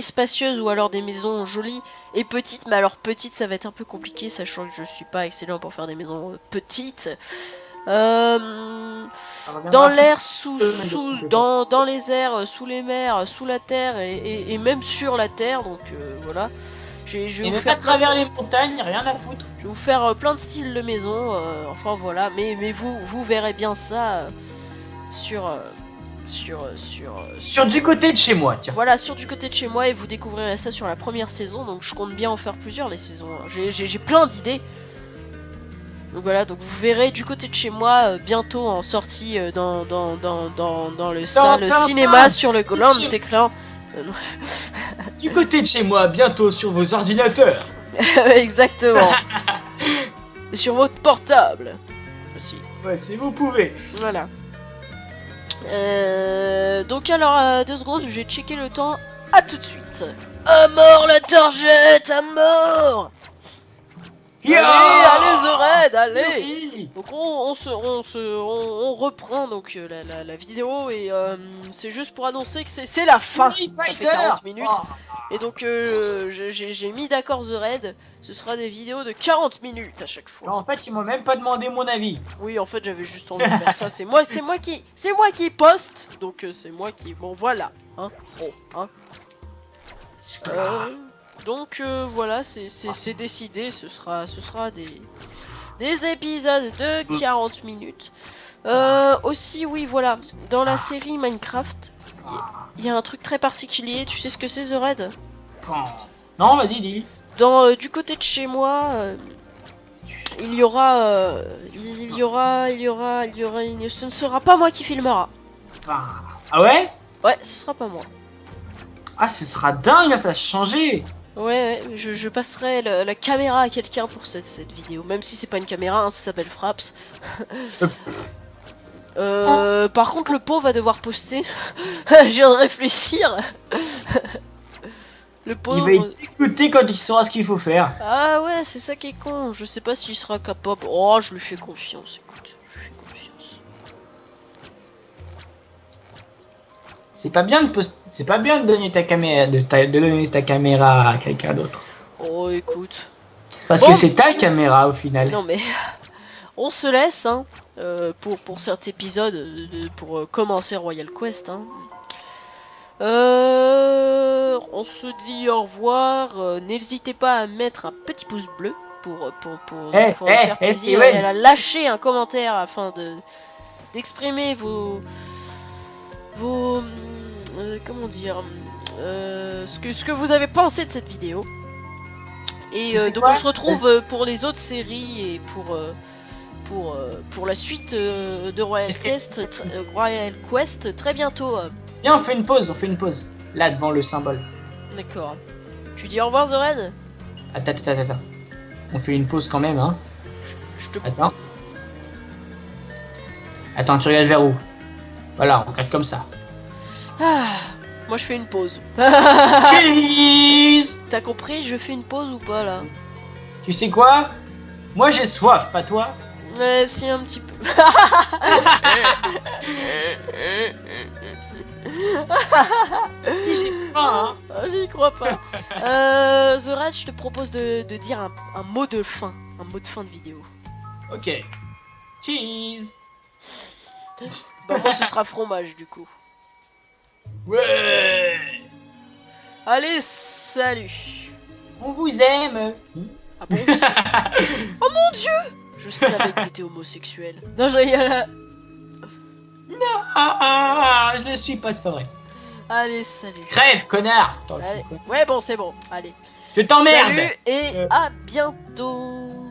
Speaker 1: spacieuses, ou alors des maisons jolies et petites, mais alors petites ça va être un peu compliqué sachant que je suis pas excellent pour faire des maisons petites. Dans l'air, dans les airs, sous les mers, sous la terre et même sur la terre, donc voilà. Je vais vous faire
Speaker 2: à travers les montagnes, rien à foutre.
Speaker 1: Je vais vous faire plein de styles de maison, enfin voilà, mais vous verrez bien ça sur
Speaker 2: du côté de chez moi, tiens.
Speaker 1: Voilà, sur du côté de chez moi, et vous découvrirez ça sur la première saison, donc je compte bien en faire plusieurs les saisons. J'ai plein d'idées. Donc voilà, donc vous verrez du côté de chez moi bientôt en sortie dans le cinéma sur le grand écran.
Speaker 2: Du côté de chez moi, bientôt sur vos ordinateurs.
Speaker 1: Exactement. Et sur votre portable aussi.
Speaker 2: Ouais, si vous pouvez.
Speaker 1: Voilà. Donc alors, 2 secondes, je vais checker le temps. À tout de suite. À mort la torchette, à mort. Allez The Red, allez. Donc on reprend donc la vidéo et c'est juste pour annoncer que c'est la fin. Ça fait 40 minutes. Et donc j'ai mis d'accord The Red. Ce sera des vidéos de 40 minutes à chaque fois.
Speaker 2: En fait, ils m'ont même pas demandé mon avis.
Speaker 1: Oui, en fait, j'avais juste envie de faire ça. C'est moi qui poste. Donc c'est moi qui... Bon, voilà. Hein. Bon, hein. Donc voilà, c'est décidé. Ce sera des épisodes de 40 minutes. Aussi, oui, voilà. Dans la série Minecraft, il y a un truc très particulier. Tu sais ce que c'est, The Red?
Speaker 2: Non, vas-y, dis.
Speaker 1: Dans du côté de chez moi, ce ne sera pas moi qui filmera.
Speaker 2: Ah ouais?
Speaker 1: Ouais, ce sera pas moi.
Speaker 2: Ah, ce sera dingue, ça a changé.
Speaker 1: Ouais, je passerai la caméra à quelqu'un pour cette vidéo, même si c'est pas une caméra, hein, ça s'appelle Fraps. Par contre, le pot va devoir poster. Je viens de réfléchir. Le pauvre...
Speaker 2: Il va écouter quand il saura ce qu'il faut faire.
Speaker 1: Ah ouais, c'est ça qui est con. Je sais pas s'il sera capable. Oh, je lui fais confiance, écoute. Je lui fais confiance.
Speaker 2: C'est pas bien de donner ta caméra, de donner ta caméra à quelqu'un d'autre.
Speaker 1: Oh, écoute.
Speaker 2: Parce que c'est ta caméra au final.
Speaker 1: Non mais... On se laisse, hein, pour cet épisode, pour commencer Royal Quest, hein. On se dit au revoir. N'hésitez pas à mettre un petit pouce bleu pour nous faire plaisir et à lâcher un commentaire afin d'exprimer vos comment dire, ce que vous avez pensé de cette vidéo. Et donc on se retrouve pour les autres séries et pour la suite de Royal Quest très bientôt.
Speaker 2: Viens, on fait une pause, là devant le symbole.
Speaker 1: D'accord. Tu dis au revoir The Red?
Speaker 2: Attends. On fait une pause quand même, hein. Attends, tu regardes vers où? Voilà, on regarde comme ça.
Speaker 1: Ah, moi je fais une pause.
Speaker 2: Cheese.
Speaker 1: T'as compris, je fais une pause ou pas là?
Speaker 2: Tu sais quoi? Moi j'ai soif, pas toi.
Speaker 1: Ouais, si, un petit peu.
Speaker 2: J'ai faim, hein.
Speaker 1: Ah, j'y crois pas. The Rat, je te propose de dire un mot de fin. Un mot de fin de vidéo.
Speaker 2: Ok. Cheese.
Speaker 1: Bah, moi, ce sera fromage, du coup.
Speaker 2: Ouais.
Speaker 1: Allez, salut.
Speaker 2: On vous aime.
Speaker 1: Ah bon? Oh mon dieu! Je savais que t'étais homosexuel. Non, je rigole.
Speaker 2: Je le suis pas, c'est pas vrai.
Speaker 1: Allez, salut.
Speaker 2: Crève, connard.
Speaker 1: Allez. Ouais, bon, c'est bon. Allez.
Speaker 2: Je t'emmerde.
Speaker 1: Salut et à bientôt.